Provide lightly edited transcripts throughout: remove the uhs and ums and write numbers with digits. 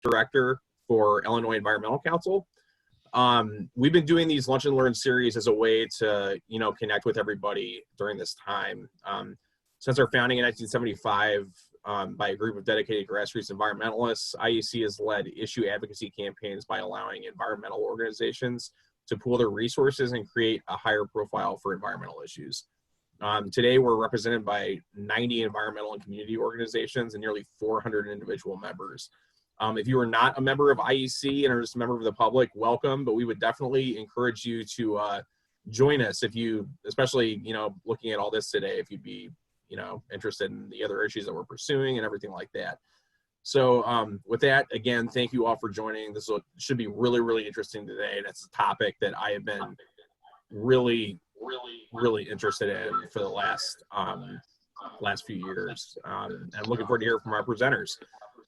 director for Illinois Environmental Council. We've been doing these Lunch and Learn series as a way to, connect with everybody during this time. Since our founding in 1975 by a group of dedicated grassroots environmentalists, IEC has led issue advocacy campaigns by allowing environmental organizations to pool their resources and create a higher profile for environmental issues. Today, we're represented by 90 environmental and community organizations and nearly 400 individual members. If you are not a member of IEC and are just a member of the public, welcome, but we would definitely encourage you to join us if you, especially, looking at all this today, if you'd be, interested in the other issues that we're pursuing and everything like that. So with that, again, thank you all for joining. This should be really, really interesting today. And it's a topic that I have been really interested in for the last few years. And I'm looking forward to hearing from our presenters.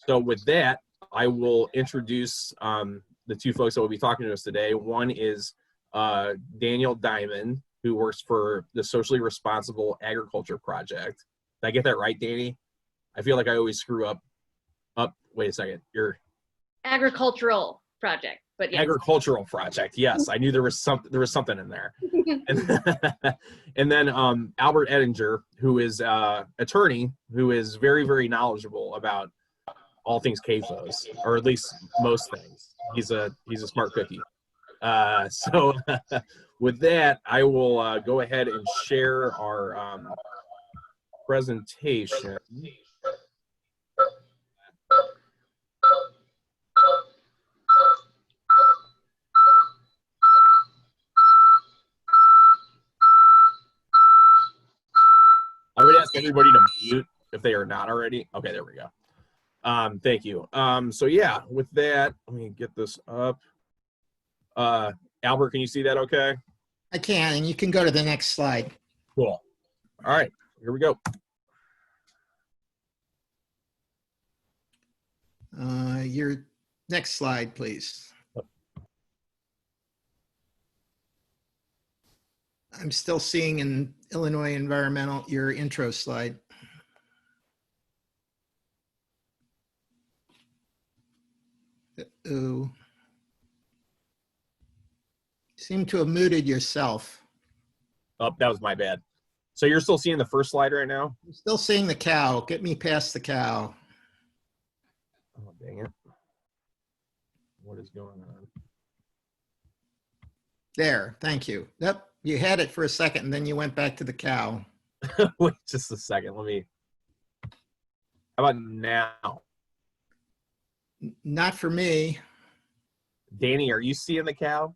So with that, I will introduce the two folks that will be talking to us today. One is Danielle Diamond, who works for the Socially Responsible Agriculture Project. Did I get that right, Danny? I feel like I always screw up. Wait a second. You're agricultural project, but yes. Agricultural project. Yes, I knew there was something in there. And then Albert Edinger, who is attorney, who is very, very knowledgeable about all things CAFOs, or at least most things. He's a smart cookie. So with that, I will go ahead and share our presentation. I would ask everybody to mute if they are not already. Okay, there we go. Thank you. So yeah, with that, let me get this up. Albert, can you see that okay? I can, and you can go to the next slide. Cool. All right, here we go. Your next slide, please. I'm still seeing in Illinois Environmental, your intro slide. Uh-oh. Seem to have muted yourself. Oh, that was my bad. So you're still seeing the first slide right now? I'm still seeing the cow. Get me past the cow. Oh, dang it. What is going on? There, thank you. Yep, you had it for a second and then you went back to the cow. Wait just a second. How about now? Not for me. Danny, are you seeing the cow?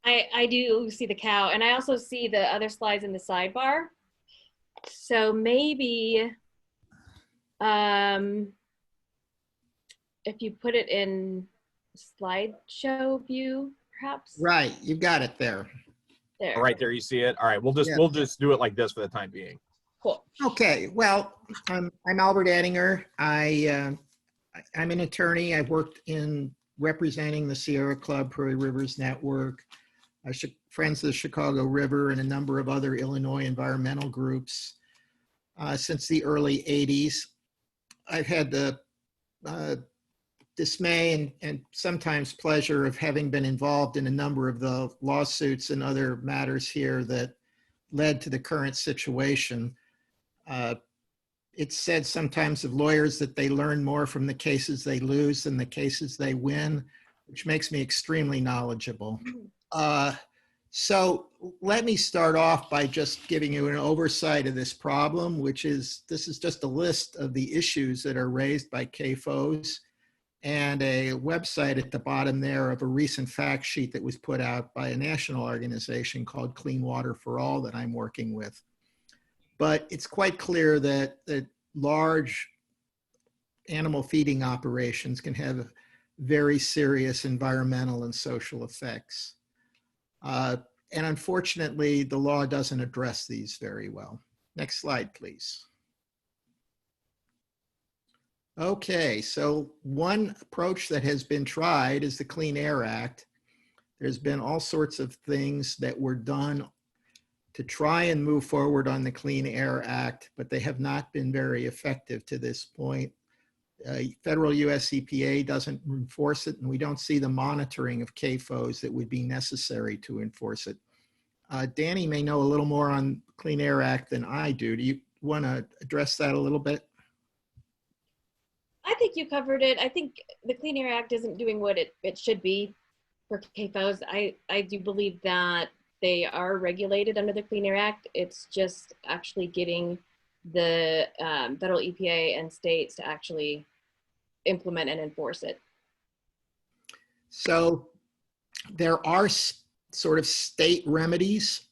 I do see the cow, and I also see the other slides in the sidebar. So maybe if you put it in slideshow view, perhaps. Right, you've got it there. There. Right there, you see it. All right, we'll just do it like this for the time being. Cool. Okay, well, I'm Albert Edinger. I'm an attorney. I've worked in representing the Sierra Club, Prairie Rivers Network, Friends of the Chicago River, and a number of other Illinois environmental groups since the early 80s. I've had the dismay and sometimes pleasure of having been involved in a number of the lawsuits and other matters here that led to the current situation. It's said sometimes of lawyers that they learn more from the cases they lose than the cases they win, which makes me extremely knowledgeable. So let me start off by just giving you an oversight of this problem, this is just a list of the issues that are raised by CAFOs and a website at the bottom there of a recent fact sheet that was put out by a national organization called Clean Water for All that I'm working with. But it's quite clear that large animal feeding operations can have very serious environmental and social effects. And unfortunately, the law doesn't address these very well. Next slide, please. Okay, so one approach that has been tried is the Clean Air Act. There's been all sorts of things that were done to try and move forward on the Clean Air Act, but they have not been very effective to this point. Federal US EPA doesn't enforce it, and we don't see the monitoring of CAFOs that would be necessary to enforce it. Danny may know a little more on Clean Air Act than I do. Do you want to address that a little bit? I think you covered it. I think the Clean Air Act isn't doing what it should be for CAFOs. I do believe that they are regulated under the Clean Air Act. It's just actually getting the federal EPA and states to actually implement and enforce it. So there are sort of state remedies.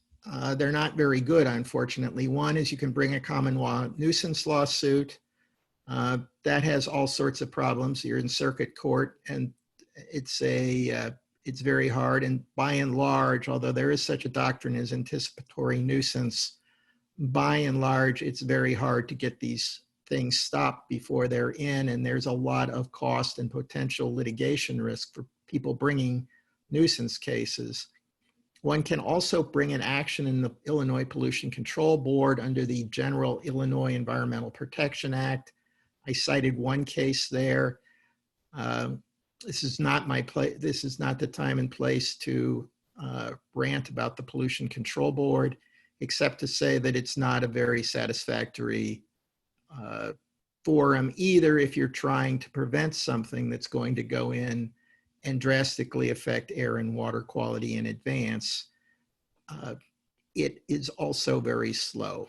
They're not very good, unfortunately. One is you can bring a common law nuisance lawsuit. That has all sorts of problems. You're in circuit court, and it's very hard. And by and large, although there is such a doctrine as anticipatory nuisance, by and large, it's very hard to get these things stopped before they're in, and there's a lot of cost and potential litigation risk for people bringing nuisance cases. One can also bring an action in the Illinois Pollution Control Board under the General Illinois Environmental Protection Act. I cited one case there. This is not my place. This is not the time and place to rant about the Pollution Control Board, except to say that it's not a very satisfactory forum either if you're trying to prevent something that's going to go in and drastically affect air and water quality in advance. It is also very slow.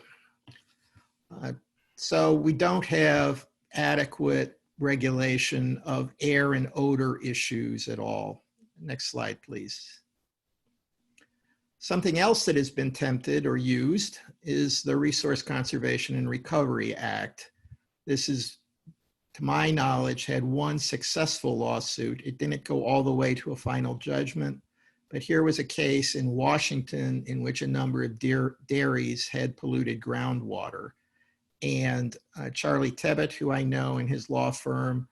So we don't have adequate regulation of air and odor issues at all. Next slide, please. Something else that has been attempted or used is the Resource Conservation and Recovery Act. This is, to my knowledge, had one successful lawsuit. It didn't go all the way to a final judgment, but here was a case in Washington in which a number of dairies had polluted groundwater. And Charlie Tebbett, who I know, and his law firm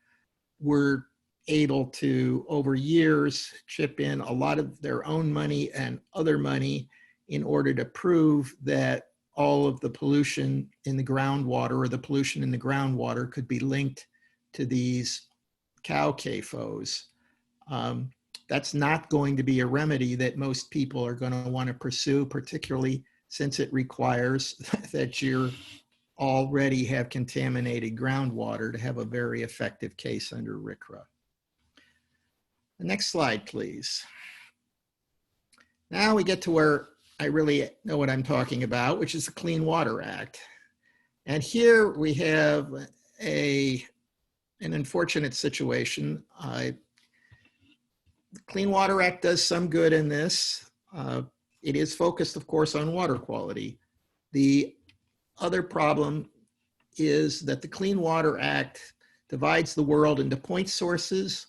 were able to, over years, chip in a lot of their own money and other money in order to prove that all of the pollution in the groundwater, or the pollution in the groundwater, could be linked to these cow CAFOs. That's not going to be a remedy that most people are going to want to pursue, particularly since it requires that you already have contaminated groundwater to have a very effective case under RCRA. The next slide, please. Now we get to where I really know what I'm talking about, which is the Clean Water Act. And here we have an unfortunate situation. The Clean Water Act does some good in this. It is focused, of course, on water quality. The other problem is that the Clean Water Act divides the world into point sources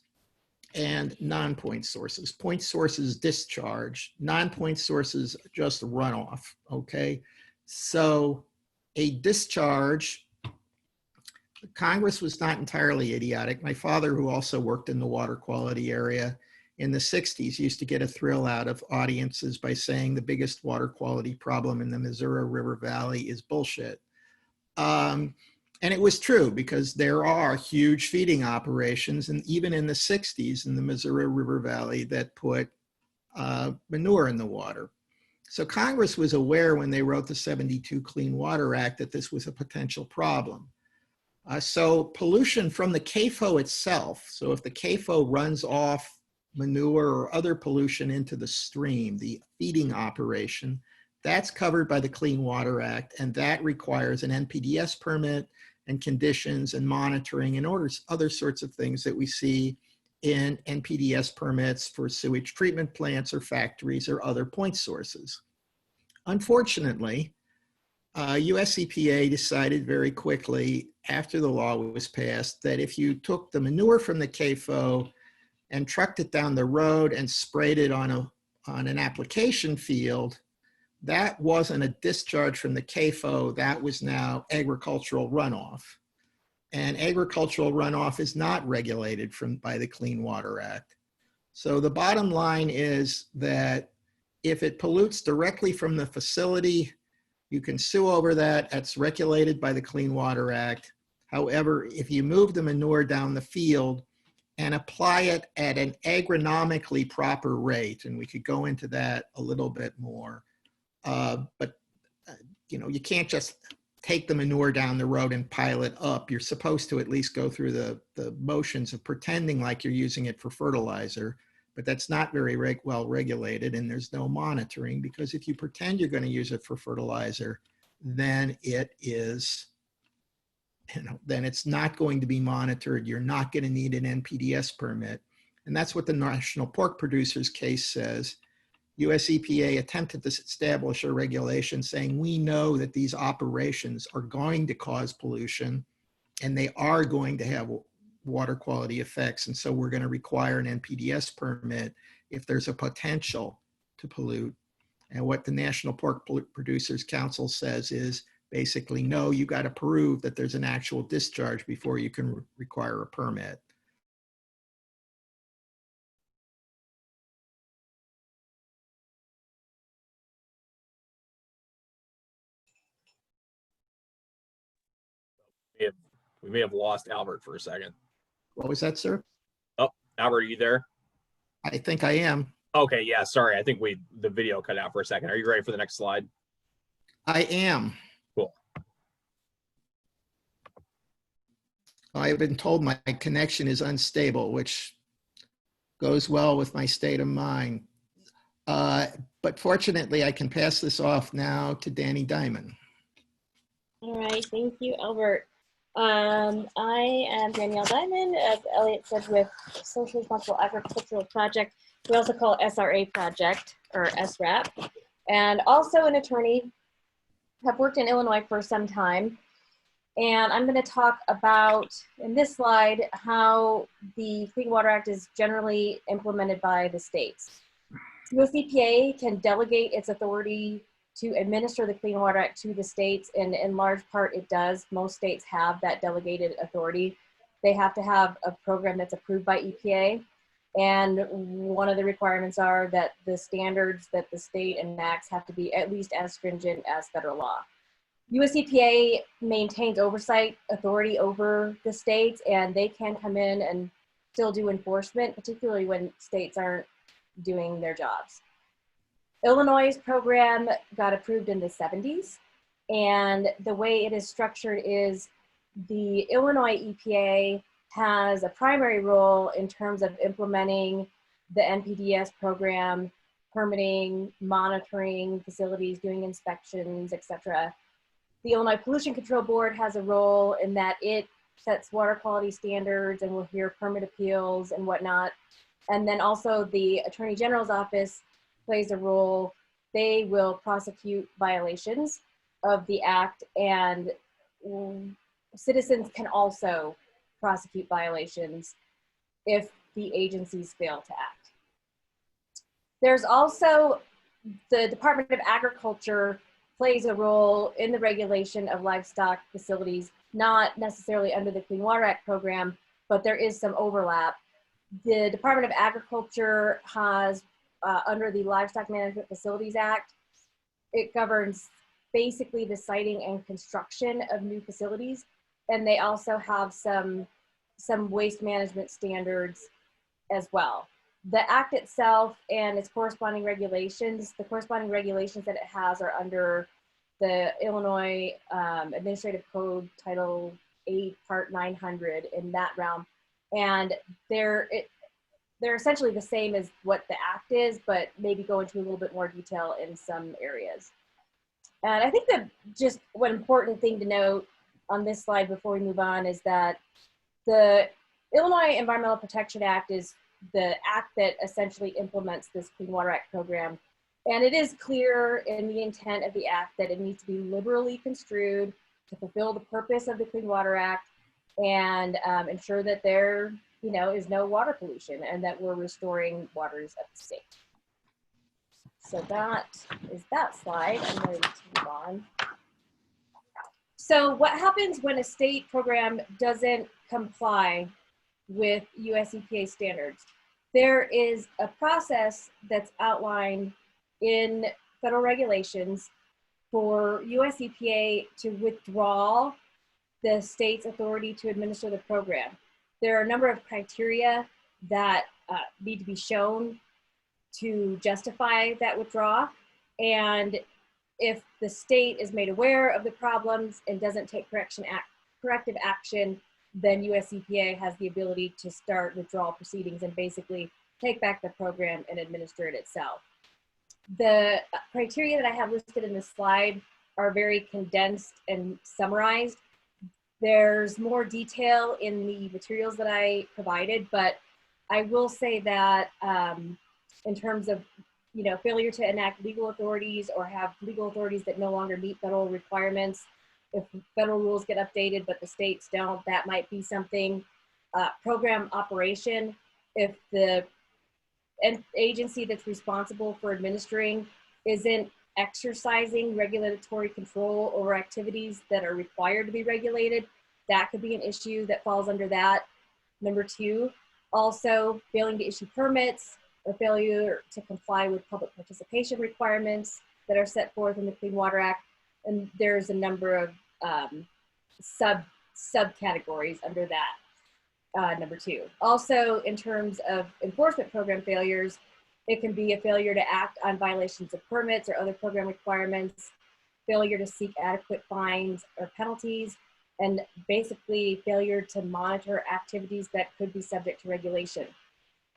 and non-point sources. Point sources discharge, non-point sources just runoff, okay? So a discharge, Congress was not entirely idiotic. My father, who also worked in the water quality area in the 60s, used to get a thrill out of audiences by saying the biggest water quality problem in the Missouri River Valley is bullshit. And it was true, because there are huge feeding operations, and even in the 60s in the Missouri River Valley, that put manure in the water. So Congress was aware when they wrote the '72 Clean Water Act that this was a potential problem. So pollution from the CAFO itself, so if the CAFO runs off manure or other pollution into the stream, the feeding operation, that's covered by the Clean Water Act, and that requires an NPDES permit and conditions and monitoring and other sorts of things that we see in NPDES permits for sewage treatment plants or factories or other point sources. Unfortunately, US EPA decided very quickly after the law was passed that if you took the manure from the CAFO and trucked it down the road and sprayed it on an application field, that wasn't a discharge from the CAFO, that was now agricultural runoff. And agricultural runoff is not regulated by the Clean Water Act. So the bottom line is that if it pollutes directly from the facility, you can sue over that. That's regulated by the Clean Water Act. However, if you move the manure down the field and apply it at an agronomically proper rate, and we could go into that a little bit more, you can't just take the manure down the road and pile it up. You're supposed to at least go through the motions of pretending like you're using it for fertilizer, but that's not very well regulated, and there's no monitoring, because if you pretend you're going to use it for fertilizer, then it is, then it's not going to be monitored. You're not going to need an NPDES permit. And that's what the National Pork Producers case says. US EPA attempted to establish a regulation saying, we know that these operations are going to cause pollution and they are going to have water quality effects. And so we're going to require an NPDES permit if there's a potential to pollute. And what the National Pork Producers Council says is basically, no, you got to prove that there's an actual discharge before you can require a permit. We may have lost Albert for a second. What was that, sir? Oh, Albert, are you there? I think I am. Okay, yeah, sorry. I think the video cut out for a second. Are you ready for the next slide? I am. Cool. I've been told my connection is unstable, which goes well with my state of mind. But fortunately, I can pass this off now to Danielle Diamond. All right, thank you, Albert. I am Danielle Diamond, as Elliott said, with Social Responsible Agricultural Project. We also call it SRA Project, or SRAP, and also an attorney. Have worked in Illinois for some time. And I'm going to talk about, in this slide, how the Clean Water Act is generally implemented by the states. US EPA can delegate its authority to administer the Clean Water Act to the states, and in large part it does. Most states have that delegated authority. They have to have a program that's approved by EPA, and one of the requirements are that the standards that the state enacts have to be at least as stringent as federal law. US EPA maintains oversight authority over the states, and they can come in and still do enforcement, particularly when states aren't doing their jobs. Illinois' program got approved in the 70s, and the way it is structured is the Illinois EPA has a primary role in terms of implementing the NPDES program, permitting, monitoring facilities, doing inspections, etc. The Illinois Pollution Control Board has a role in that it sets water quality standards and will hear permit appeals and whatnot. And then also the Attorney General's office plays a role. They will prosecute violations of the act, and citizens can also prosecute violations if the agencies fail to act. There's also the Department of Agriculture plays a role in the regulation of livestock facilities, not necessarily under the Clean Water Act program, but there is some overlap. The Department of Agriculture has, under the Livestock Management Facilities Act, it governs basically the siting and construction of new facilities, and they also have some waste management standards as well. The act itself and its corresponding regulations, the corresponding regulations that it has are under the Illinois Administrative Code Title 8, Part 900, in that realm. And they're essentially the same as what the act is, but maybe go into a little bit more detail in some areas. And I think that just one important thing to note on this slide before we move on is that the Illinois Environmental Protection Act is the act that essentially implements this Clean Water Act program. And it is clear in the intent of the act that it needs to be liberally construed to fulfill the purpose of the Clean Water Act and ensure that there is no water pollution and that we're restoring waters of the state. So that is that slide. I'm ready to move on. So what happens when a state program doesn't comply with US EPA standards? There is a process that's outlined in federal regulations for US EPA to withdraw the state's authority to administer the program. There are a number of criteria that need to be shown to justify that withdrawal. And if the state is made aware of the problems and doesn't take corrective action, then US EPA has the ability to start withdrawal proceedings and basically take back the program and administer it itself. The criteria that I have listed in this slide are very condensed and summarized. There's more detail in the materials that I provided, but I will say that in terms of failure to enact legal authorities or have legal authorities that no longer meet federal requirements, if federal rules get updated but the states don't, that might be something. Program operation, if the agency that's responsible for administering isn't exercising regulatory control over activities that are required to be regulated, that could be an issue that falls under that. Number two, also failing to issue permits or failure to comply with public participation requirements that are set forth in the Clean Water Act. And there's a number of subcategories under that, number two. Also, in terms of enforcement program failures, it can be a failure to act on violations of permits or other program requirements, failure to seek adequate fines or penalties, and basically failure to monitor activities that could be subject to regulation.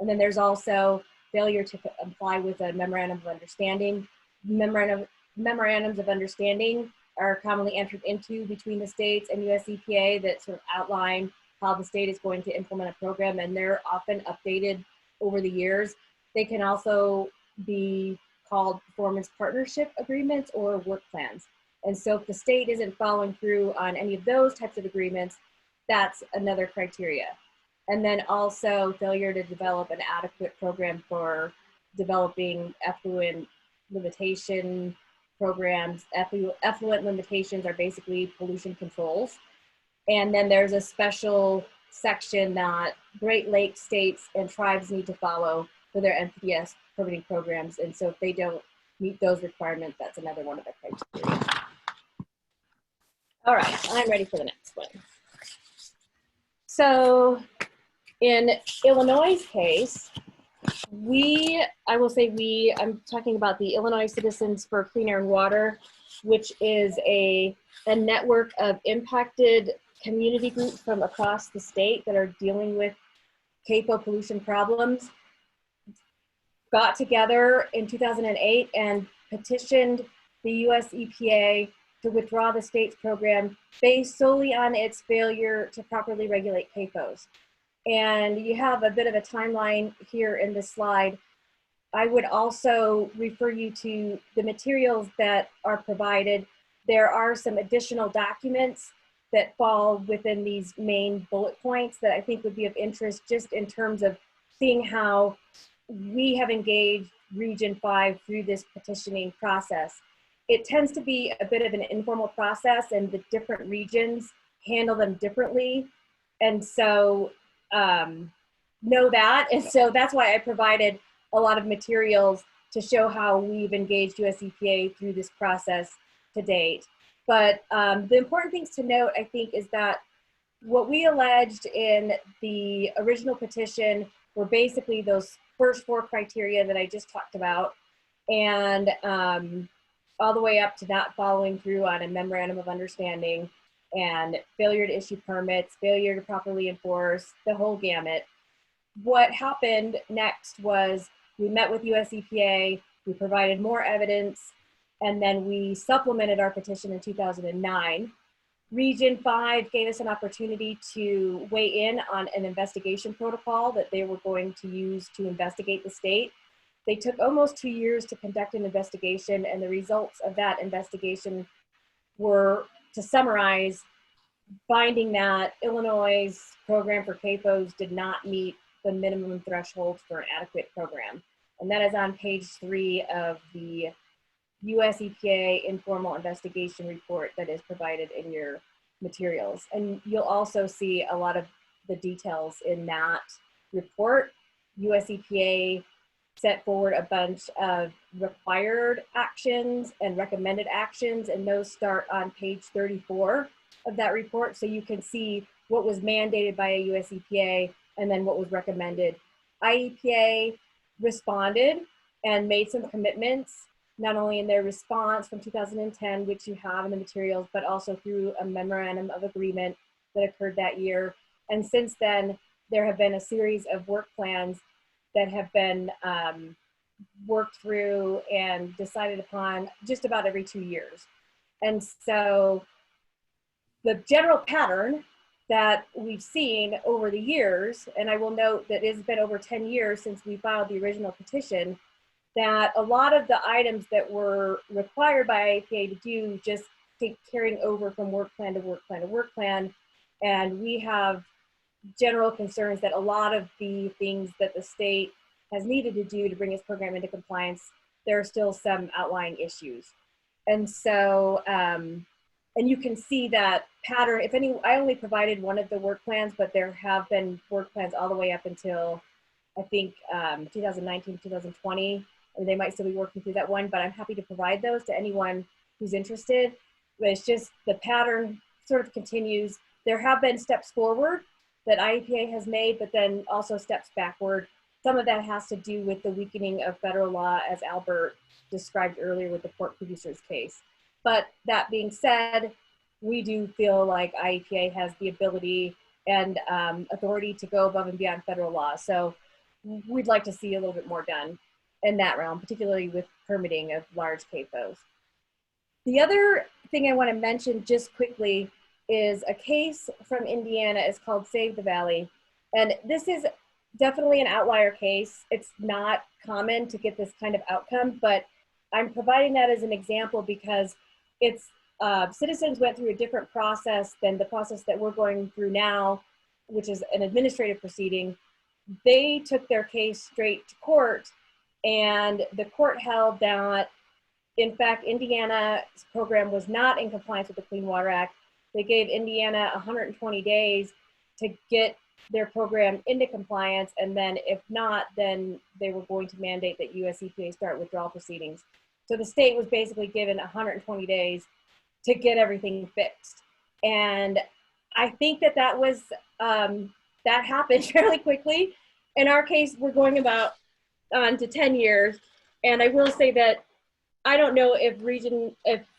And then there's also failure to comply with a memorandum of understanding. Memorandums of understanding are commonly entered into between the states and US EPA that sort of outline how the state is going to implement a program, and they're often updated over the years. They can also be called performance partnership agreements or work plans. And so if the state isn't following through on any of those types of agreements, that's another criteria. And then also failure to develop an adequate program for developing effluent limitation programs. Effluent limitations are basically pollution controls. And then there's a special section that Great Lakes states and tribes need to follow for their NPDES permitting programs. And so if they don't meet those requirements, that's another one of the criteria. All right, I'm ready for the next one. So in Illinois' case, I'm talking about the Illinois Citizens for Clean Air and Water, which is a network of impacted community groups from across the state that are dealing with CAFO pollution problems, got together in 2008 and petitioned the US EPA to withdraw the state's program based solely on its failure to properly regulate CAFOs. And you have a bit of a timeline here in this slide. I would also refer you to the materials that are provided. There are some additional documents that fall within these main bullet points that I think would be of interest just in terms of seeing how we have engaged Region 5 through this petitioning process. It tends to be a bit of an informal process and the different regions handle them differently. And so know that. And so that's why I provided a lot of materials to show how we've engaged US EPA through this process to date. But the important things to note, I think, is that what we alleged in the original petition were basically those first four criteria that I just talked about, and all the way up to not following through on a memorandum of understanding and failure to issue permits, failure to properly enforce, the whole gamut. What happened next was we met with US EPA, we provided more evidence, and then we supplemented our petition in 2009. Region 5 gave us an opportunity to weigh in on an investigation protocol that they were going to use to investigate the state. They took almost 2 years to conduct an investigation, and the results of that investigation were, to summarize, finding that Illinois' program for CAFOs did not meet the minimum threshold for an adequate program. And that is on page 3 of the US EPA informal investigation report that is provided in your materials. And you'll also see a lot of the details in that report. US EPA set forward a bunch of required actions and recommended actions, and those start on page 34 of that report so you can see what was mandated by a US EPA and then what was recommended. IEPA responded and made some commitments, not only in their response from 2010, which you have in the materials, but also through a memorandum of agreement that occurred that year. And since then, there have been a series of work plans that have been worked through and decided upon just about every 2 years. And so the general pattern that we've seen over the years, and I will note that it's been over 10 years since we filed the original petition, that a lot of the items that were required by IEPA to do just keep carrying over from work plan to work plan to work plan. And we have general concerns that a lot of the things that the state has needed to do to bring its program into compliance, there are still some outlying issues. And so, and you can see that pattern. If any, I only provided one of the work plans, but there have been work plans all the way up until I think 2019, 2020, and they might still be working through that one, but I'm happy to provide those to anyone who's interested. But it's just the pattern sort of continues. There have been steps forward that IEPA has made, but then also steps backward. Some of that has to do with the weakening of federal law, as Albert described earlier with the pork producers case. But that being said, we do feel like IEPA has the ability and authority to go above and beyond federal law. So we'd like to see a little bit more done in that realm, particularly with permitting of large CAFOs. The other thing I want to mention just quickly is a case from Indiana. It's called Save the Valley. And this is definitely an outlier case. It's not common to get this kind of outcome, but I'm providing that as an example because it's citizens went through a different process than the process that we're going through now, which is an administrative proceeding. They took their case straight to court, and the court held that, in fact, Indiana's program was not in compliance with the Clean Water Act. They gave Indiana 120 days to get their program into compliance, and then if not, then they were going to mandate that US EPA start withdrawal proceedings. So the state was basically given 120 days to get everything fixed. And I think that that was, that happened fairly quickly. In our case, we're going about on to 10 years. And I will say that I don't know if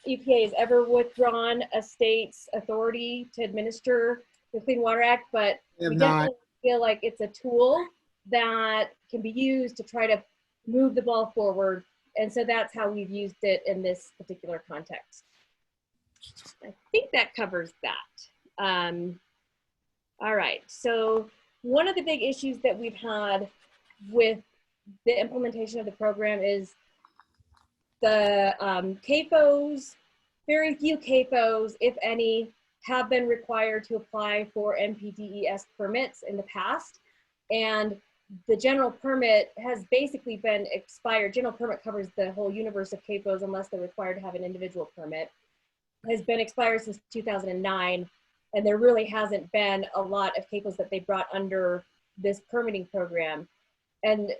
EPA has ever withdrawn a state's authority to administer the Clean Water Act, but we definitely feel like it's a tool that can be used to try to move the ball forward. And so that's how we've used it in this particular context. I think that covers that. All right, so one of the big issues that we've had with the implementation of the program is the CAFOs, very few CAFOs, if any, have been required to apply for NPDES permits in the past. And the general permit has basically been expired. General permit covers the whole universe of CAFOs unless they're required to have an individual permit. Has been expired since 2009, and there really hasn't been a lot of CAFOs that they brought under this permitting program. And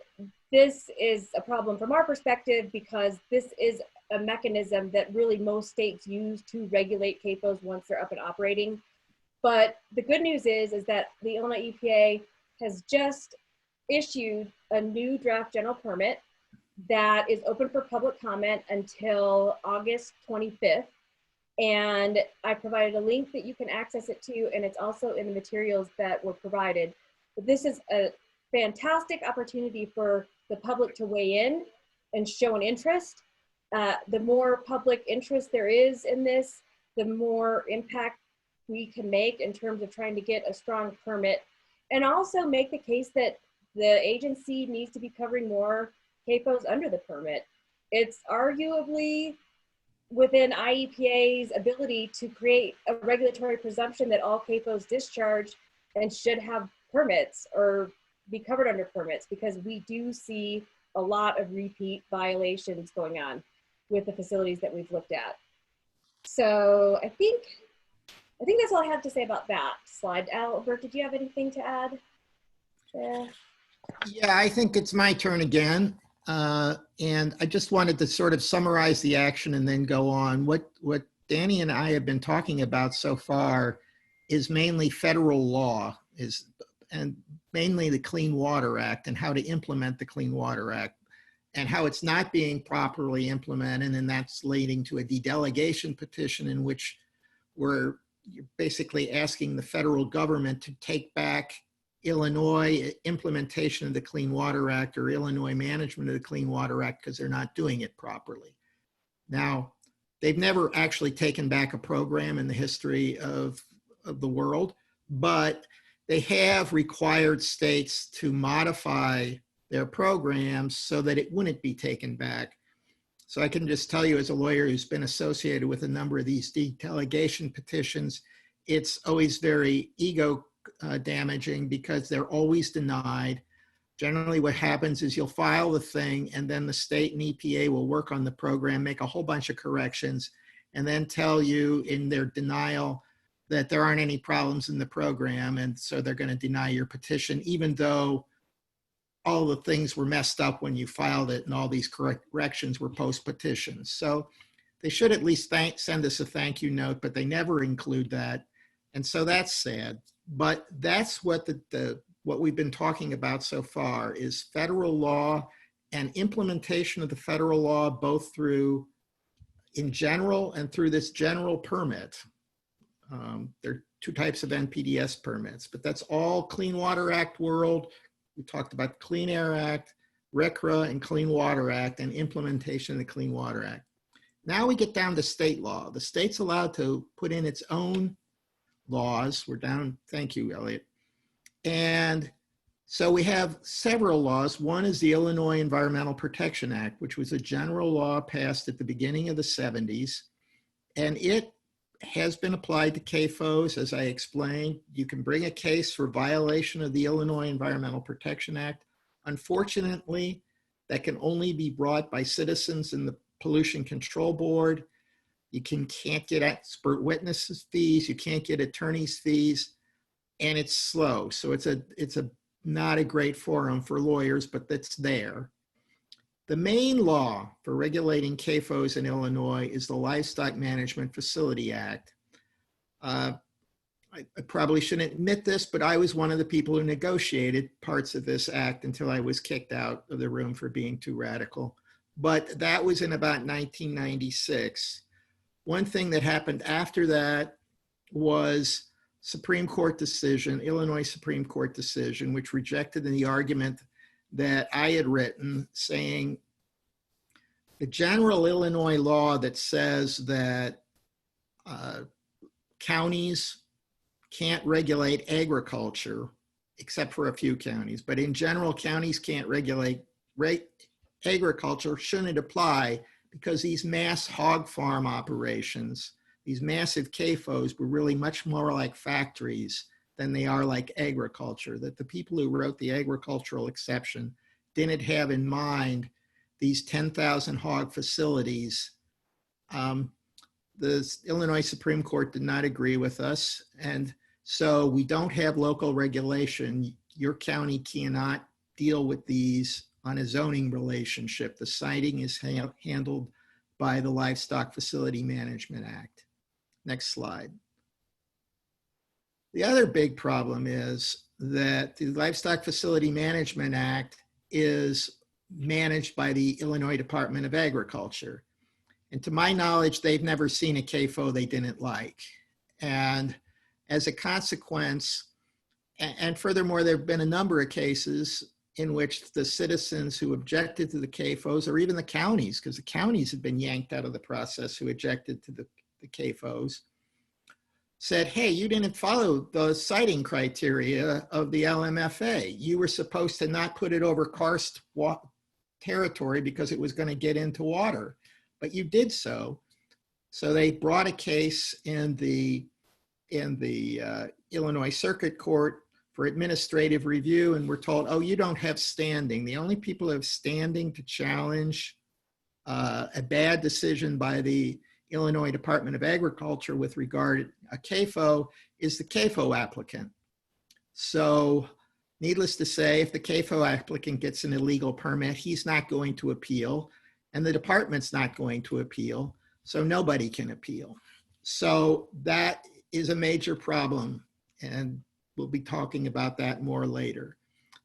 this is a problem from our perspective because this is a mechanism that really most states use to regulate CAFOs once they're up and operating. But the good news is that the Illinois EPA has just issued a new draft general permit that is open for public comment until August 25th. And I provided a link that you can access it to, and it's also in the materials that were provided. But this is a fantastic opportunity for the public to weigh in and show an interest. The more public interest there is in this, the more impact we can make in terms of trying to get a strong permit, and also make the case that the agency needs to be covering more CAFOs under the permit. It's arguably within IEPA's ability to create a regulatory presumption that all CAFOs discharge and should have permits or be covered under permits, because we do see a lot of repeat violations going on with the facilities that we've looked at. So I think that's all I have to say about that slide. Albert, did you have anything to add? Yeah, I think it's my turn again. And I just wanted to sort of summarize the action and then go on. What Danny and I have been talking about so far is mainly federal law, and mainly the Clean Water Act and how to implement the Clean Water Act and how it's not being properly implemented. And that's leading to a delegation petition in which we're basically asking the federal government to take back Illinois implementation of the Clean Water Act or Illinois management of the Clean Water Act because they're not doing it properly. Now, they've never actually taken back a program in the history of the world, but they have required states to modify their programs so that it wouldn't be taken back. So I can just tell you, as a lawyer who's been associated with a number of these delegation petitions, it's always very ego damaging because they're always denied. Generally what happens is you'll file the thing and then the state and EPA will work on the program, make a whole bunch of corrections, and then tell you in their denial that there aren't any problems in the program. And so they're going to deny your petition, even though all the things were messed up when you filed it and all these corrections were post-petitions. So they should at least send us a thank you note, but they never include that. And so that's sad. But that's what what we've been talking about so far is federal law and implementation of the federal law, both through in general and through this general permit. There are two types of NPDES permits, but that's all Clean Water Act world. We talked about the Clean Air Act, RCRA, and Clean Water Act, and implementation of the Clean Water Act. Now we get down to state law. The state's allowed to put in its own laws. We're down, thank you, Elliott. And so we have several laws. One is the Illinois Environmental Protection Act, which was a general law passed at the beginning of the 70s. And it has been applied to CAFOs, as I explained. You can bring a case for violation of the Illinois Environmental Protection Act. Unfortunately, that can only be brought by citizens in the Pollution Control Board. You can't get expert witnesses fees. You can't get attorneys fees, and it's slow. So it's not a great forum for lawyers, but that's there. The main law for regulating CAFOs in Illinois is the Livestock Management Facility Act. I probably shouldn't admit this, but I was one of the people who negotiated parts of this act until I was kicked out of the room for being too radical. But that was in about 1996. One thing that happened after that was Supreme Court decision, Illinois Supreme Court decision, which rejected the argument that I had written saying the general Illinois law that says that counties can't regulate agriculture, except for a few counties, but in general, counties can't regulate agriculture shouldn't apply because these mass hog farm operations, these massive CAFOs were really much more like factories than they are like agriculture, that the people who wrote the agricultural exception didn't have in mind these 10,000 hog facilities. The Illinois Supreme Court did not agree with us. And so we don't have local regulation. Your county cannot deal with these on a zoning relationship. The siting is handled by the Livestock Facility Management Act. Next slide. The other big problem is that the Livestock Facility Management Act is managed by the Illinois Department of Agriculture. And to my knowledge, they've never seen a CAFO they didn't like. And as a consequence, and furthermore, there have been a number of cases in which the citizens who objected to the CAFOs, or even the counties, because the counties have been yanked out of the process who objected to the CAFOs, said, hey, you didn't follow the siting criteria of the LMFA. You were supposed to not put it over karst territory because it was going to get into water, but you did so. So they brought a case in the Illinois Circuit Court for administrative review, and we're told, oh, you don't have standing. The only people who have standing to challenge a bad decision by the Illinois Department of Agriculture with regard to a CAFO is the CAFO applicant. So needless to say, if the CAFO applicant gets an illegal permit, he's not going to appeal, and the department's not going to appeal, so nobody can appeal. So that is a major problem, and we'll be talking about that more later.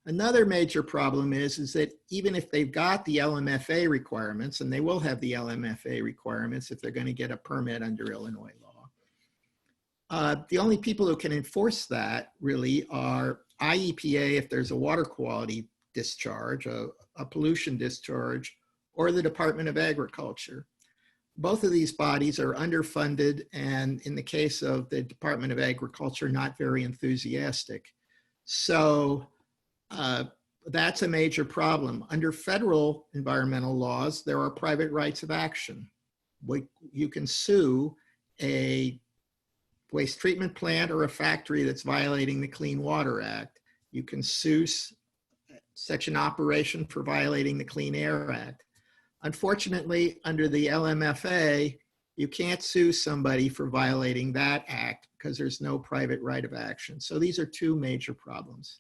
Another major problem is that even if they've got the LMFA requirements, and they will have the LMFA requirements if they're going to get a permit under Illinois law, the only people who can enforce that really are IEPA if there's a water quality discharge, a pollution discharge, or the Department of Agriculture. Both of these bodies are underfunded, and in the case of the Department of Agriculture, not very enthusiastic. So that's a major problem. Under federal environmental laws, there are private rights of action. You can sue a waste treatment plant or a factory that's violating the Clean Water Act. You can sue such an operation for violating the Clean Air Act. Unfortunately, under the LMFA, you can't sue somebody for violating that act because there's no private right of action. So these are two major problems.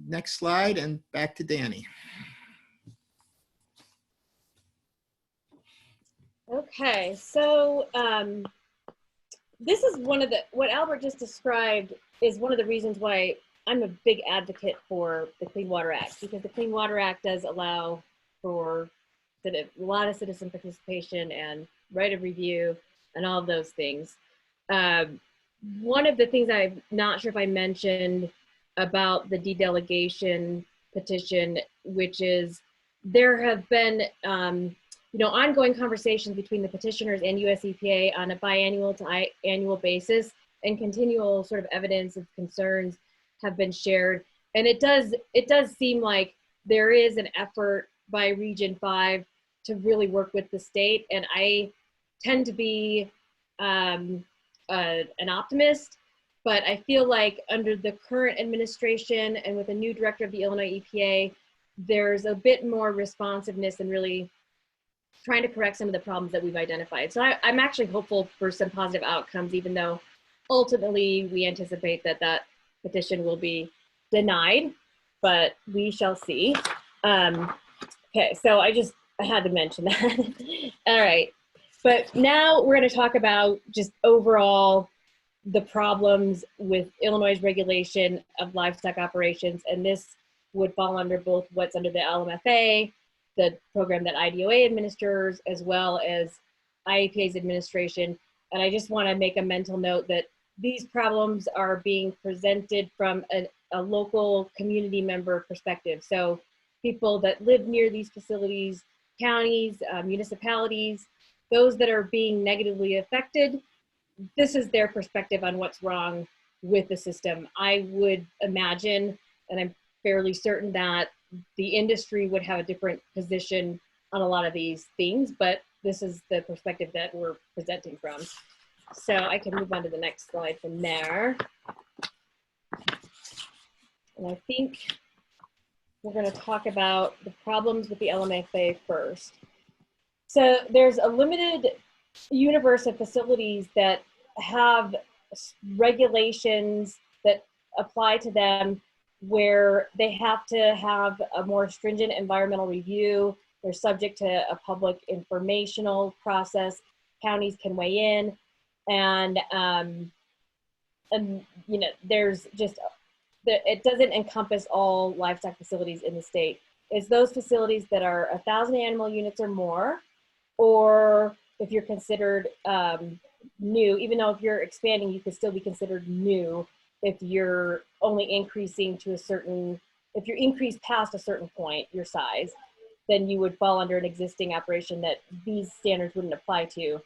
Next slide, and back to Danny. Okay, so this is what Albert just described is one of the reasons why I'm a big advocate for the Clean Water Act, because the Clean Water Act does allow for a lot of citizen participation and right of review and all of those things. One of the things I'm not sure if I mentioned about the delegation petition, which is there have been ongoing conversations between the petitioners and US EPA on a biannual to annual basis, and continual sort of evidence of concerns have been shared. And it does seem like there is an effort by Region 5 to really work with the state. And I tend to be an optimist, but I feel like under the current administration and with a new director of the Illinois EPA, there's a bit more responsiveness and really trying to correct some of the problems that we've identified. So I'm actually hopeful for some positive outcomes, even though ultimately we anticipate that that petition will be denied, but we shall see. Okay, so I had to mention that. All right, but now we're going to talk about just overall the problems with Illinois' regulation of livestock operations, and this would fall under both what's under the LMFA, the program that IDOA administers, as well as IEPA's administration. And I just want to make a mental note that these problems are being presented from a local community member perspective. So people that live near these facilities, counties, municipalities, those that are being negatively affected, this is their perspective on what's wrong with the system. I would imagine, and I'm fairly certain that the industry would have a different position on a lot of these things, but this is the perspective that we're presenting from. So I can move on to the next slide from there. And I think we're going to talk about the problems with the LMFA first. So there's a limited universe of facilities that have regulations that apply to them where they have to have a more stringent environmental review. They're subject to a public informational process. Counties can weigh in, and there's just, it doesn't encompass all livestock facilities in the state. It's those facilities that are 1,000 animal units or more, or if you're considered new, even though if you're expanding, you could still be considered new if you're only increasing to a certain, if you increase past a certain point, your size, then you would fall under an existing operation that these standards wouldn't apply to.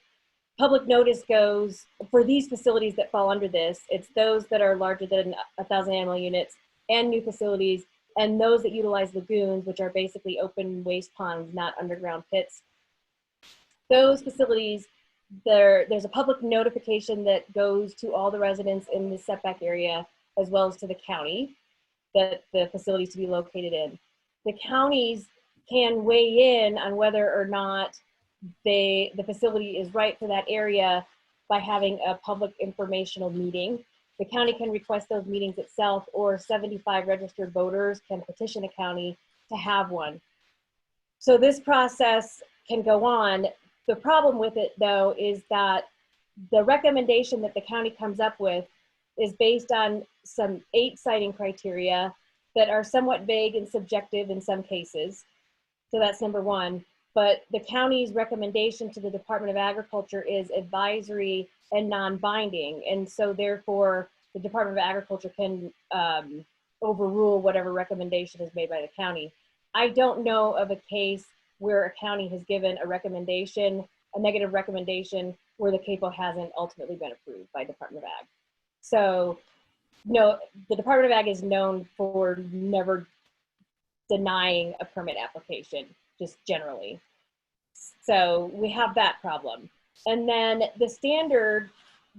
Public notice goes, for these facilities that fall under this, it's those that are larger than 1,000 animal units and new facilities, and those that utilize lagoons, which are basically open waste ponds, not underground pits. Those facilities, there's a public notification that goes to all the residents in the setback area, as well as to the county that the facilities to be located in. The counties can weigh in on whether or not the facility is right for that area by having a public informational meeting. The county can request those meetings itself, or 75 registered voters can petition a county to have one. So this process can go on. The problem with it, though, is that the recommendation that the county comes up with is based on some 8 siting criteria that are somewhat vague and subjective in some cases. So that's number one. But the county's recommendation to the Department of Agriculture is advisory and non-binding. And so therefore, the Department of Agriculture can overrule whatever recommendation is made by the county. I don't know of a case where a county has given a recommendation, a negative recommendation, where the CAFO hasn't ultimately been approved by Department of Ag. So, no, the Department of Ag is known for never denying a permit application, just generally. So we have that problem. And then the standard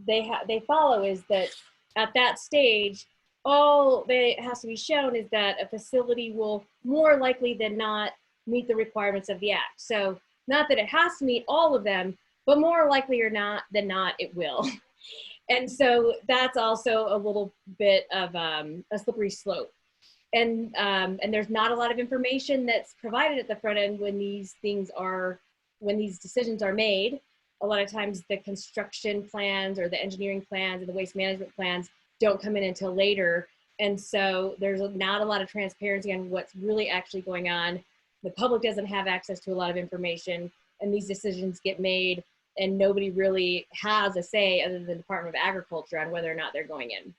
they follow is that at that stage, all that has to be shown is that a facility will more likely than not meet the requirements of the Act. So not that it has to meet all of them, but more likely or not than not, it will. And so that's also a little bit of a slippery slope. And there's not a lot of information that's provided at the front end when these decisions are made. A lot of times the construction plans or the engineering plans and the waste management plans don't come in until later. And so there's not a lot of transparency on what's really actually going on. The public doesn't have access to a lot of information, and these decisions get made and nobody really has a say other than the Department of Agriculture on whether or not they're going in.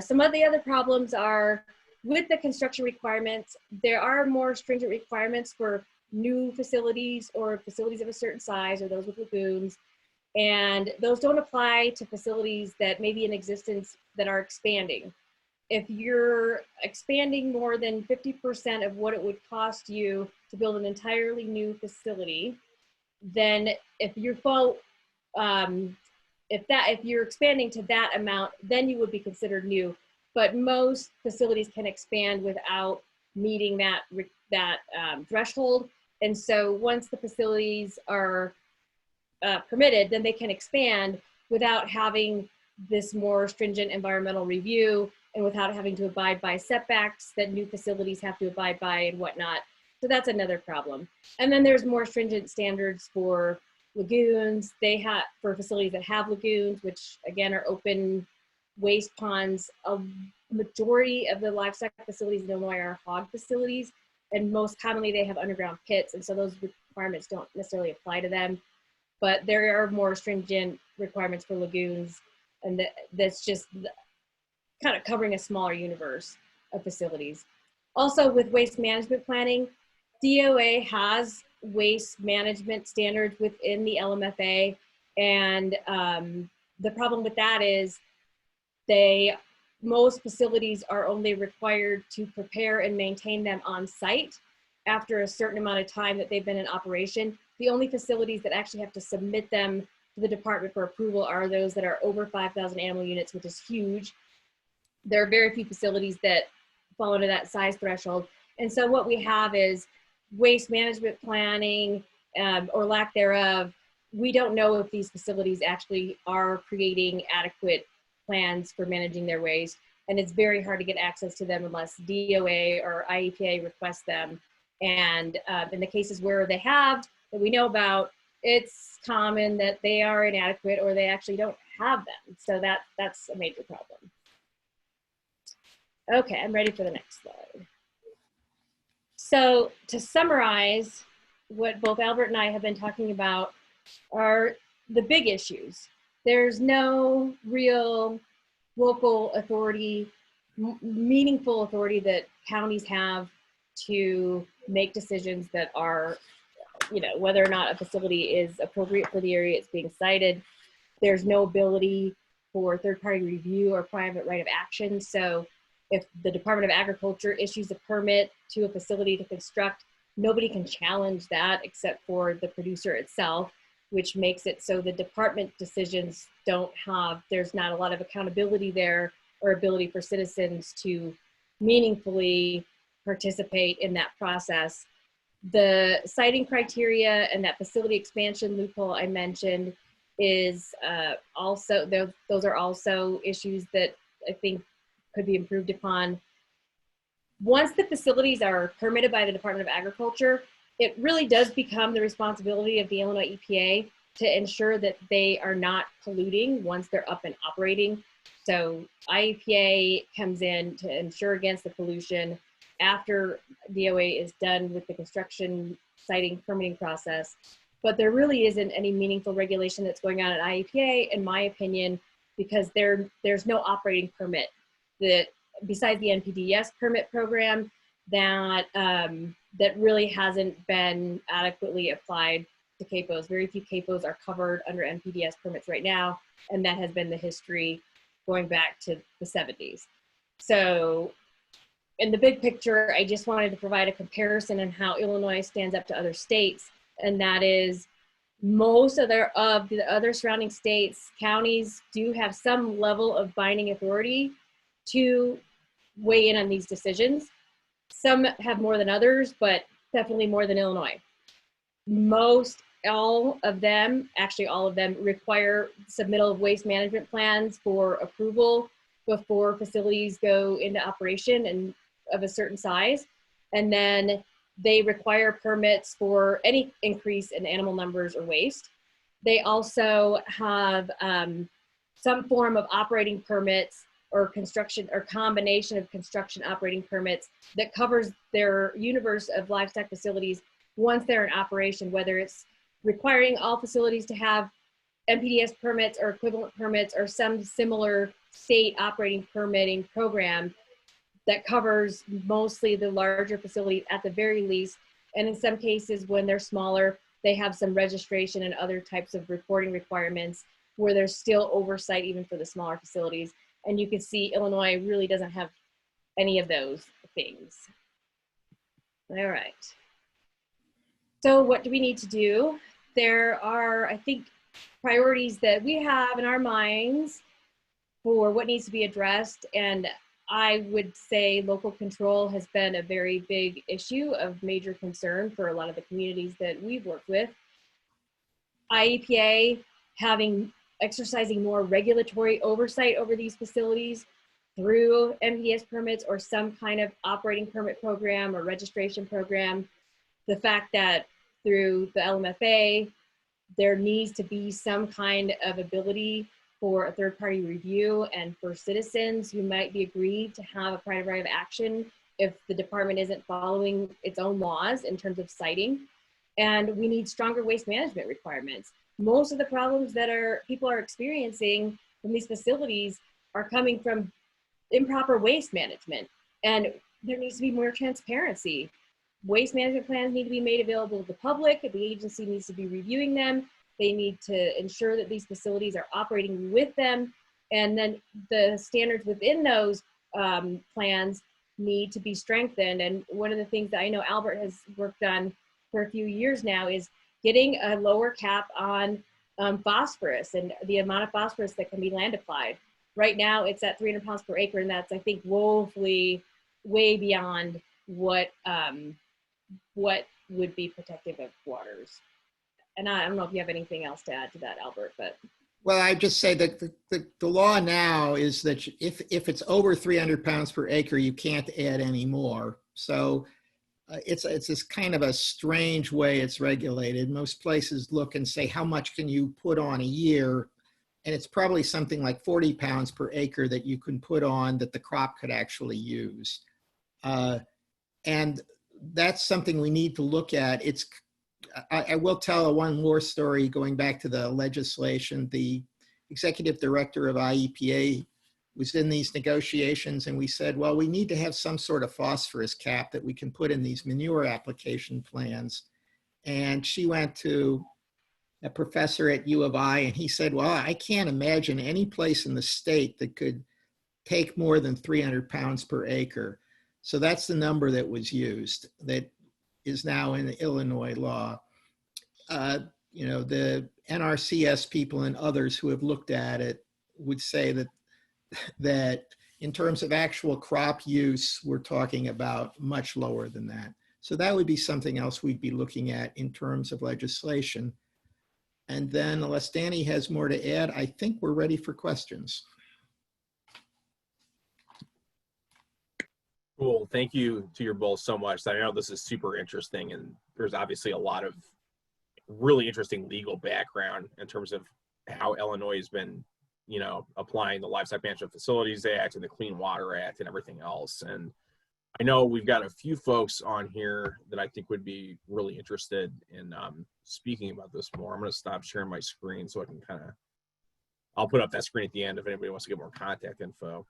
Some of the other problems are with the construction requirements. There are more stringent requirements for new facilities or facilities of a certain size or those with lagoons. And those don't apply to facilities that may be in existence that are expanding. If you're expanding more than 50% of what it would cost you to build an entirely new facility, then if you're if you're expanding to that amount, then you would be considered new. But most facilities can expand without meeting that threshold. And so once the facilities are permitted, then they can expand without having this more stringent environmental review and without having to abide by setbacks that new facilities have to abide by and whatnot. So that's another problem. And then there's more stringent standards for lagoons. For facilities that have lagoons, which again are open waste ponds. A majority of the livestock facilities in Illinois are hog facilities, and most commonly they have underground pits, and so those requirements don't necessarily apply to them. But there are more stringent requirements for lagoons, and that's just kind of covering a smaller universe of facilities. Also with waste management planning, DOA has waste management standards within the LMFA, and the problem with that is most facilities are only required to prepare and maintain them on site after a certain amount of time that they've been in operation. The only facilities that actually have to submit them to the department for approval are those that are over 5,000 animal units, which is huge. There are very few facilities that fall into that size threshold. And so what we have is waste management planning or lack thereof. We don't know if these facilities actually are creating adequate plans for managing their waste. And it's very hard to get access to them unless DOA or IEPA requests them. And in the cases where they have, that we know about, it's common that they are inadequate or they actually don't have them. So that's a major problem. Okay, I'm ready for the next slide. So to summarize, what both Albert and I have been talking about are the big issues. There's no real local authority, meaningful authority that counties have to make decisions that are, whether or not a facility is appropriate for the area it's being cited. There's no ability for third-party review or private right of action. So if the Department of Agriculture issues a permit to a facility to construct, nobody can challenge that except for the producer itself, which makes it so the department decisions there's not a lot of accountability there or ability for citizens to meaningfully participate in that process. The siting criteria and that facility expansion loophole I mentioned is those are also issues that I think could be improved upon. Once the facilities are permitted by the Department of Agriculture, it really does become the responsibility of the Illinois EPA to ensure that they are not polluting once they're up and operating. So IEPA comes in to ensure against the pollution after DOA is done with the construction siting permitting process. But there really isn't any meaningful regulation that's going on at IEPA, in my opinion, because there's no operating permit that, besides the NPDES permit program, that that really hasn't been adequately applied to CAFOs. Very few CAFOs are covered under NPDES permits right now, and that has been the history going back to the 70s. So in the big picture, I just wanted to provide a comparison on how Illinois stands up to other states, and that is most of the other surrounding states, counties do have some level of binding authority to weigh in on these decisions. Some have more than others, but definitely more than Illinois. All of them require submittal of waste management plans for approval before facilities go into operation and of a certain size. And then they require permits for any increase in animal numbers or waste. They also have some form of operating permits or construction or combination of construction operating permits that covers their universe of livestock facilities once they're in operation, whether it's requiring all facilities to have NPDES permits or equivalent permits or some similar state operating permitting program that covers mostly the larger facilities at the very least. And in some cases, when they're smaller, they have some registration and other types of reporting requirements where there's still oversight even for the smaller facilities. And you can see Illinois really doesn't have any of those things. All right. So what do we need to do? There are, I think, priorities that we have in our minds for what needs to be addressed. And I would say local control has been a very big issue of major concern for a lot of the communities that we've worked with. IEPA exercising more regulatory oversight over these facilities through NPDES permits or some kind of operating permit program or registration program. The fact that through the LMFA, there needs to be some kind of ability for a third-party review and for citizens who might be agreed to have a private right of action if the department isn't following its own laws in terms of citing. And we need stronger waste management requirements. Most of the problems that people are experiencing from these facilities are coming from improper waste management. And there needs to be more transparency. Waste management plans need to be made available to the public. The agency needs to be reviewing them. They need to ensure that these facilities are operating with them. And then the standards within those plans need to be strengthened. And one of the things that I know Albert has worked on for a few years now is getting a lower cap on phosphorus and the amount of phosphorus that can be land applied. Right now it's at 300 pounds per acre, and that's, I think, woefully way beyond what would be protective of waters. And I don't know if you have anything else to add to that, Albert, but. Well, I just say that the law now is that if it's over 300 pounds per acre, you can't add any more. So it's this kind of a strange way it's regulated. Most places look and say, how much can you put on a year? And it's probably something like 40 pounds per acre that you can put on that the crop could actually use. And that's something we need to look at. I will tell one more story going back to the legislation. The executive director of IEPA was in these negotiations, and we said, well, we need to have some sort of phosphorus cap that we can put in these manure application plans. And she went to a professor at U of I, and he said, well, I can't imagine any place in the state that could take more than 300 pounds per acre. So that's the number that was used that is now in the Illinois law. The NRCS people and others who have looked at it would say that in terms of actual crop use, we're talking about much lower than that. So that would be something else we'd be looking at in terms of legislation. And then, unless Danny has more to add, I think we're ready for questions. Cool. Thank you to you both so much. I know this is super interesting, and there's obviously a lot of really interesting legal background in terms of how Illinois has been, you know, applying the Livestock Management Facilities Act and the Clean Water Act and everything else. And I know we've got a few folks on here that I think would be really interested in speaking about this more. I'm going to stop sharing my screen so I can kind of, I'll put up that screen at the end if anybody wants to get more contact info.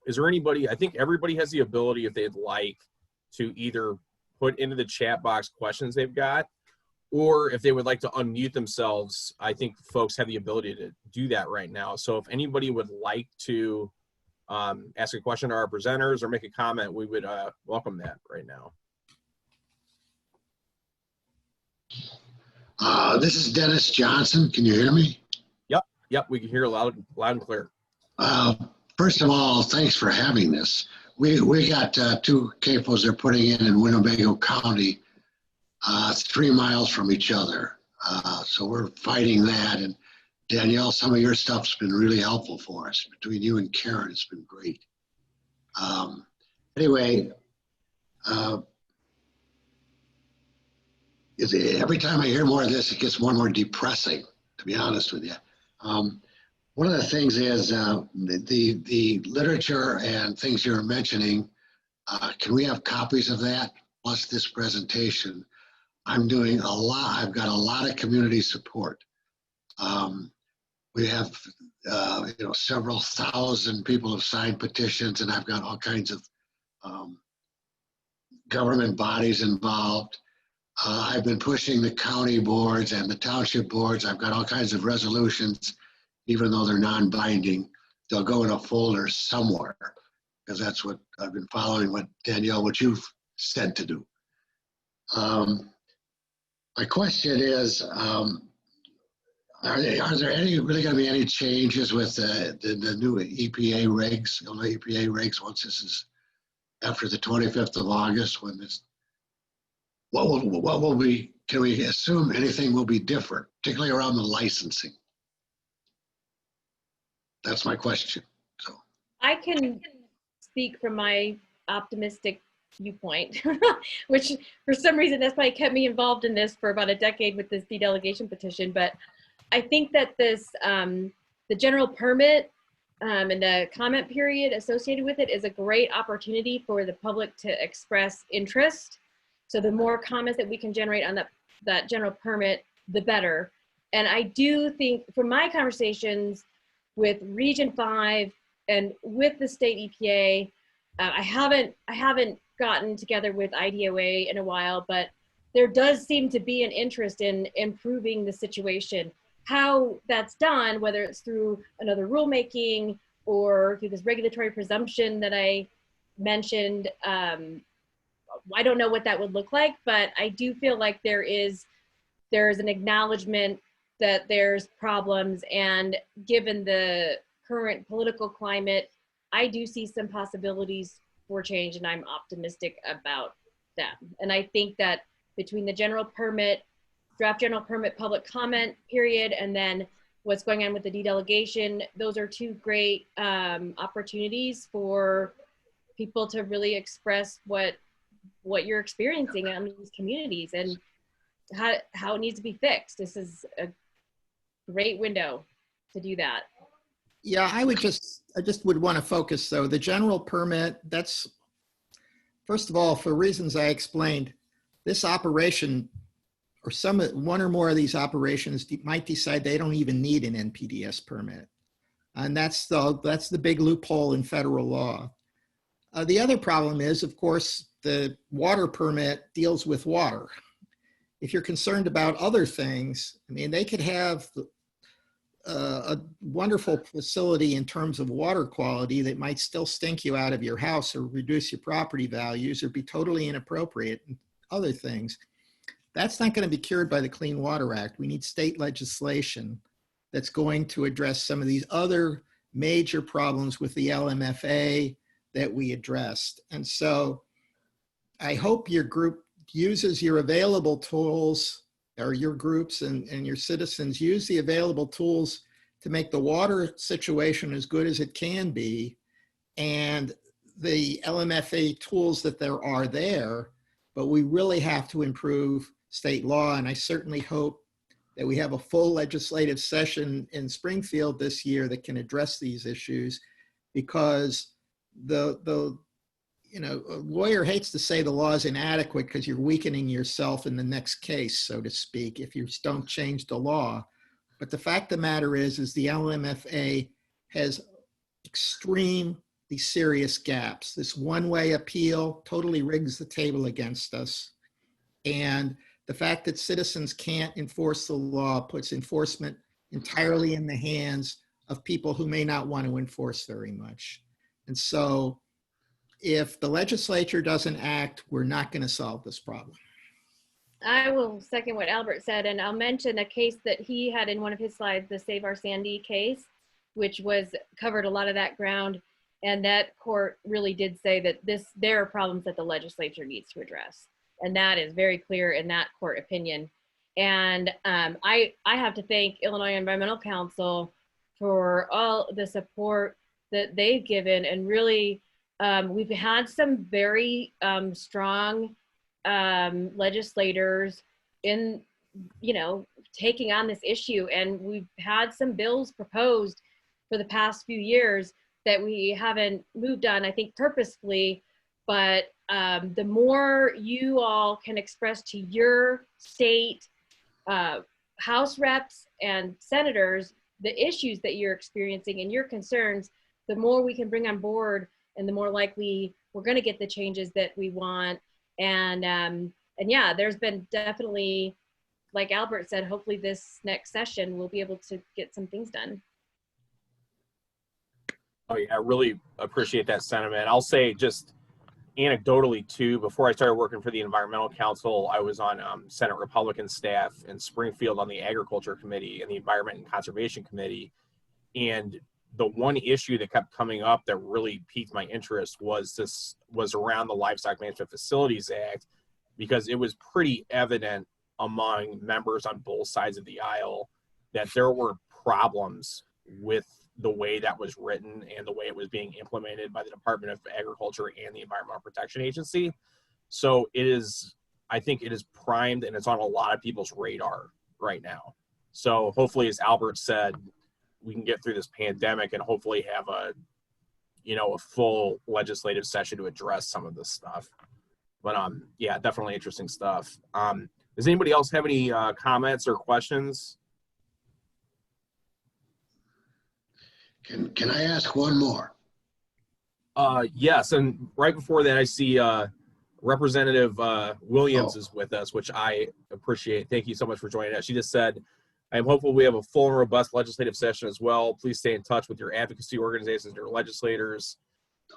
Is there anybody, I think everybody has the ability, if they'd like, to either put into the chat box questions they've got, or if they would like to unmute themselves, I think folks have the ability to do that right now. So if anybody would like to ask a question to our presenters or make a comment, we would welcome that right now. This is Dennis Johnson. Can you hear me? Yep, we can hear loud and clear. First of all, thanks for having this. We got 2 CAFOs they're putting in Winnebago County, 3 miles from each other. So we're fighting that. And Danielle, some of your stuff's been really helpful for us. Between you and Karen, it's been great. Anyway, every time I hear more of this, it gets more and more depressing, to be honest with you. One of the things is the literature and things you're mentioning, can we have copies of that, plus this presentation? I'm doing a lot. I've got a lot of community support. We have, several thousand people have signed petitions, and I've got all kinds of government bodies involved. I've been pushing the county boards and the township boards. I've got all kinds of resolutions, even though they're non-binding. They'll go in a folder somewhere, because that's what I've been following, what Danielle, what you've said to do. My question is, are there really going to be any changes with the new EPA regs, Illinois EPA regs, once this is after the 25th of August, when this, what will be, can we assume anything will be different, particularly around the licensing? That's my question. So I can speak from my optimistic viewpoint, which for some reason that's why it kept me involved in this for about a decade with this delegation petition. But I think that this, the general permit and the comment period associated with it is a great opportunity for the public to express interest. So the more comments that we can generate on that general permit, the better. And I do think from my conversations with Region 5 and with the state EPA, I haven't gotten together with IDOA in a while, but there does seem to be an interest in improving the situation. How that's done, whether it's through another rulemaking or through this regulatory presumption that I mentioned, I don't know what that would look like, but I do feel like there is an acknowledgement that there's problems, and given the current political climate, I do see some possibilities for change, and I'm optimistic about them. And I think that between the general permit, draft general permit public comment period, and then what's going on with the dedelegation, those are 2 great opportunities for people to really express what you're experiencing in these communities and how it needs to be fixed. This is a great window to do that. Yeah, I just would want to focus though. The general permit, that's, first of all, for reasons I explained, this operation or one or more of these operations might decide they don't even need an NPDES permit. And that's the big loophole in federal law. The other problem is, of course, the water permit deals with water. If you're concerned about other things, I mean, they could have a wonderful facility in terms of water quality that might still stink you out of your house or reduce your property values or be totally inappropriate and other things. That's not going to be cured by the Clean Water Act. We need state legislation that's going to address some of these other major problems with the LMFA that we addressed. And so I hope your group uses your available tools, or your groups and your citizens use the available tools to make the water situation as good as it can be, and the LMFA tools that there are there, but we really have to improve state law. And I certainly hope that we have a full legislative session in Springfield this year that can address these issues, because a lawyer hates to say the law is inadequate because you're weakening yourself in the next case, so to speak, if you don't change the law. But the fact of the matter is the LMFA has extremely serious gaps. This one-way appeal totally rigs the table against us. And the fact that citizens can't enforce the law puts enforcement entirely in the hands of people who may not want to enforce very much. And so if the legislature doesn't act, we're not going to solve this problem. I will second what Albert said, and I'll mention a case that he had in one of his slides, the Save Our Sandy case, which covered a lot of that ground. And that court really did say that there are problems that the legislature needs to address. And that is very clear in that court opinion. And I have to thank Illinois Environmental Council for all the support that they've given. And really, we've had some very strong legislators in, taking on this issue. And we've had some bills proposed for the past few years that we haven't moved on, I think purposefully, but the more you all can express to your state House reps and senators the issues that you're experiencing and your concerns, the more we can bring on board and the more likely we're going to get the changes that we want. And yeah, there's been definitely, like Albert said, hopefully this next session we'll be able to get some things done. Oh yeah, I really appreciate that sentiment. I'll say just anecdotally too, before I started working for the Environmental Council, I was on Senate Republican staff in Springfield on the Agriculture Committee and the Environment and Conservation Committee. And the one issue that kept coming up that really piqued my interest was around the Livestock Management Facilities Act, because it was pretty evident among members on both sides of the aisle that there were problems with the way that was written and the way it was being implemented by the Department of Agriculture and the Environmental Protection Agency. So I think it is primed and it's on a lot of people's radar right now. So hopefully, as Albert said, we can get through this pandemic and hopefully have a full legislative session to address some of this stuff. But yeah, definitely interesting stuff. Does anybody else have any comments or questions? Can I ask one more? Yes, and right before that, I see Representative Williams is with us, which I appreciate. Thank you so much for joining us. She just said, I am hopeful we have a full and robust legislative session as well. Please stay in touch with your advocacy organizations and your legislators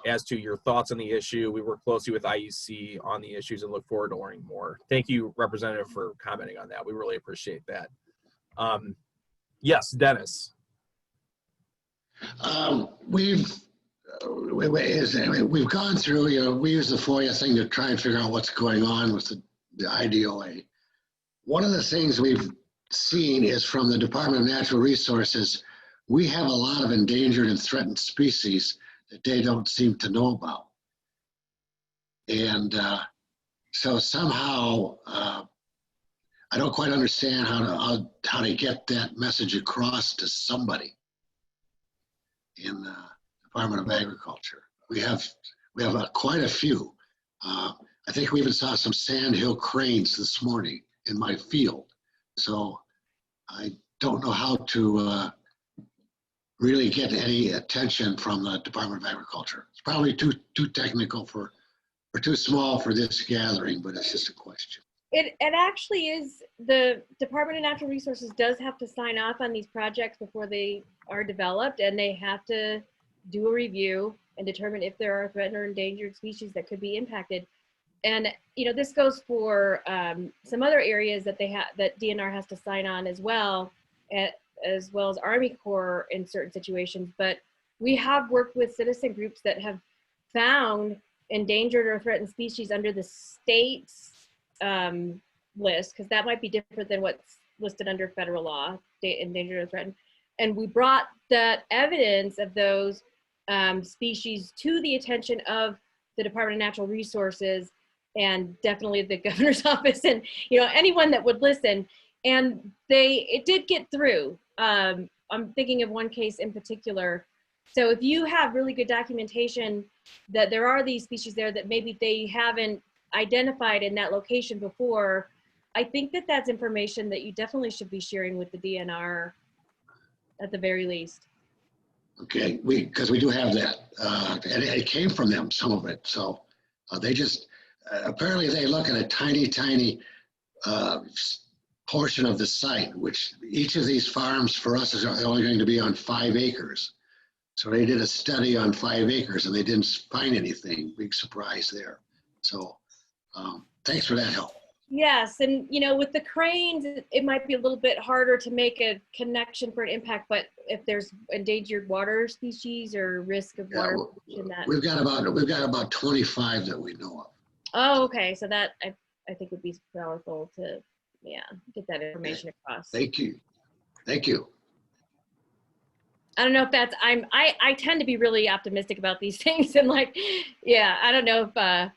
as to your thoughts on the issue. We work closely with IEC on the issues and look forward to learning more. Thank you, Representative, for commenting on that. We really appreciate that. Yes, Dennis. We've gone through, we use the FOIA thing to try and figure out what's going on with the IDOA. One of the things we've seen is from the Department of Natural Resources, we have a lot of endangered and threatened species that they don't seem to know about. And so somehow, I don't quite understand how to get that message across to somebody in the Department of Agriculture. We have quite a few. I think we even saw some sandhill cranes this morning in my field. So I don't know how to really get any attention from the Department of Agriculture. It's probably too technical or too small for this gathering, but it's just a question. It actually is. The Department of Natural Resources does have to sign off on these projects before they are developed, and they have to do a review and determine if there are threatened or endangered species that could be impacted. And this goes for some other areas that that DNR has to sign on as well as Army Corps in certain situations. But we have worked with citizen groups that have found endangered or threatened species under the state's list, because that might be different than what's listed under federal law, state endangered or threatened. And we brought that evidence of those species to the attention of the Department of Natural Resources, and definitely the governor's office, and anyone that would listen. And it did get through. I'm thinking of one case in particular. So if you have really good documentation that there are these species there that maybe they haven't identified in that location before, I think that that's information that you definitely should be sharing with the DNR at the very least. Okay, because we do have that, and it came from them, some of it. So they just apparently they look at a tiny portion of the site, which each of these farms for us is only going to be on 5 acres. So they did a study on 5 acres and they didn't find anything. Big surprise there. So thanks for that help. Yes, and with the cranes, it might be a little bit harder to make a connection for an impact, but if there's endangered water species or risk of water pollution, that we've got about 25 that we know of. Oh, okay. So that I think would be powerful to get that information across. Thank you. I don't know if that's I tend to be really optimistic about these things, and I don't know if I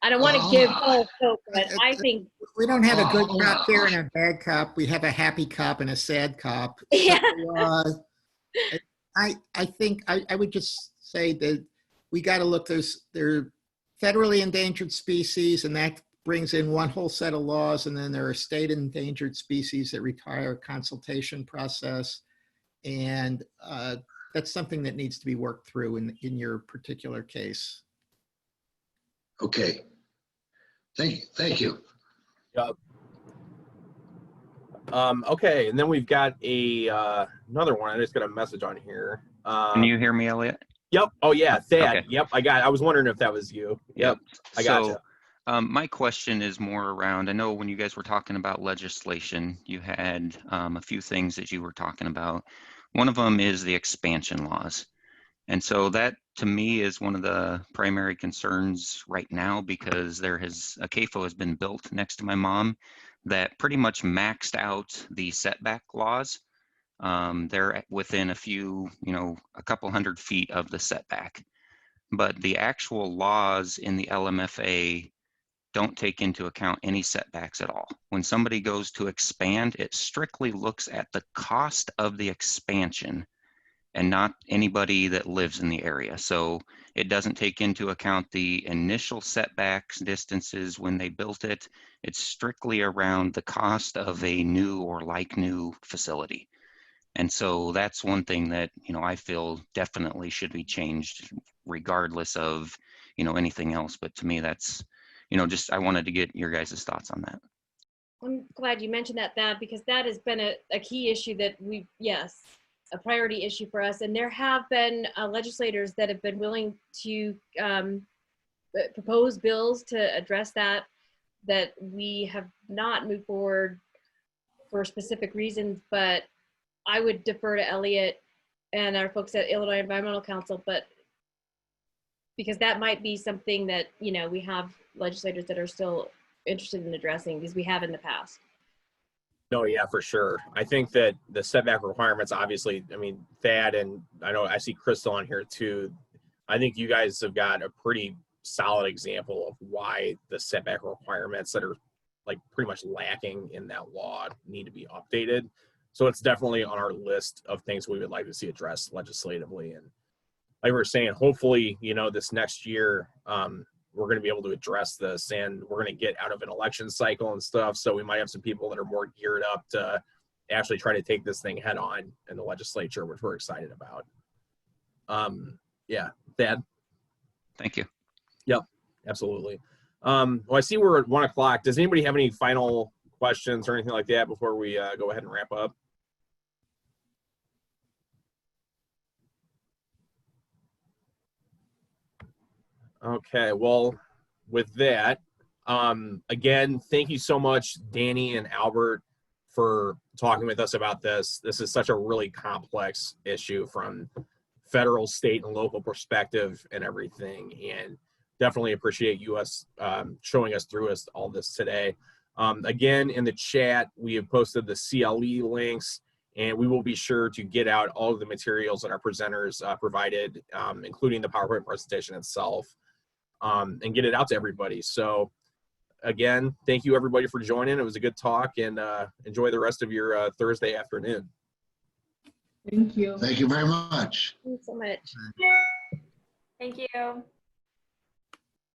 don't want to give false hope, but I think we don't have a good cop here and a bad cop. We have a happy cop and a sad cop. Yeah. So, I think I would just say that we got to look. There federally endangered species, and that brings in one whole set of laws, and then there are state endangered species that require a consultation process, and that's something that needs to be worked through in your particular case. Okay. Thank you. Yep. Okay, and then we've got another one. I just got a message on here. Can you hear me, Elliott? Yep. Oh yeah, Thad. Okay. Yep. I was wondering if that was you. Yep. I gotcha. So, my question is more around, I know when you guys were talking about legislation, you had a few things that you were talking about. One of them is the expansion laws. And so that, to me, is one of the primary concerns right now, because a CAFO has been built next to my mom that pretty much maxed out the setback laws. They're within a couple hundred feet of the setback. But the actual laws in the LMFA don't take into account any setbacks at all. When somebody goes to expand, it strictly looks at the cost of the expansion and not anybody that lives in the area. So it doesn't take into account the initial setbacks distances when they built it. It's strictly around the cost of a new or like new facility. And so that's one thing that, I feel definitely should be changed regardless of, anything else. But to me, that's, I wanted to get your guys' thoughts on that. I'm glad you mentioned that, because that has been a key issue that a priority issue for us. And there have been legislators that have been willing to propose bills to address that we have not moved forward for specific reasons, but I would defer to Elliott and our folks at Illinois Environmental Council, but because that might be something that, we have legislators that are still interested in addressing, because we have in the past. No, yeah, for sure. I think that the setback requirements, obviously, Thad, and I know I see Crystal on here too. I think you guys have got a pretty solid example of why the setback requirements that are pretty much lacking in that law need to be updated. So it's definitely on our list of things we would like to see addressed legislatively. And like we were saying, hopefully, this next year, we're going to be able to address this, and we're going to get out of an election cycle and stuff. So we might have some people that are more geared up to actually try to take this thing head on in the legislature, which we're excited about. Yeah, Thad. Thank you. Yep, absolutely. Well, I see we're at 1 o'clock. Does anybody have any final questions or anything like that before we go ahead and wrap up? Okay, well, with that, again, thank you so much, Danny and Albert, for talking with us about this. This is such a really complex issue from federal, state, and local perspective and everything, and definitely appreciate you showing us through all this today. Again, in the chat, we have posted the CLE links, and we will be sure to get out all of the materials that our presenters provided, including the PowerPoint presentation itself. and get it out to everybody. So again, thank you everybody for joining. It was a good talk, and enjoy the rest of your Thursday afternoon. Thank you. Thank you very much. Thank you so much. Thank you.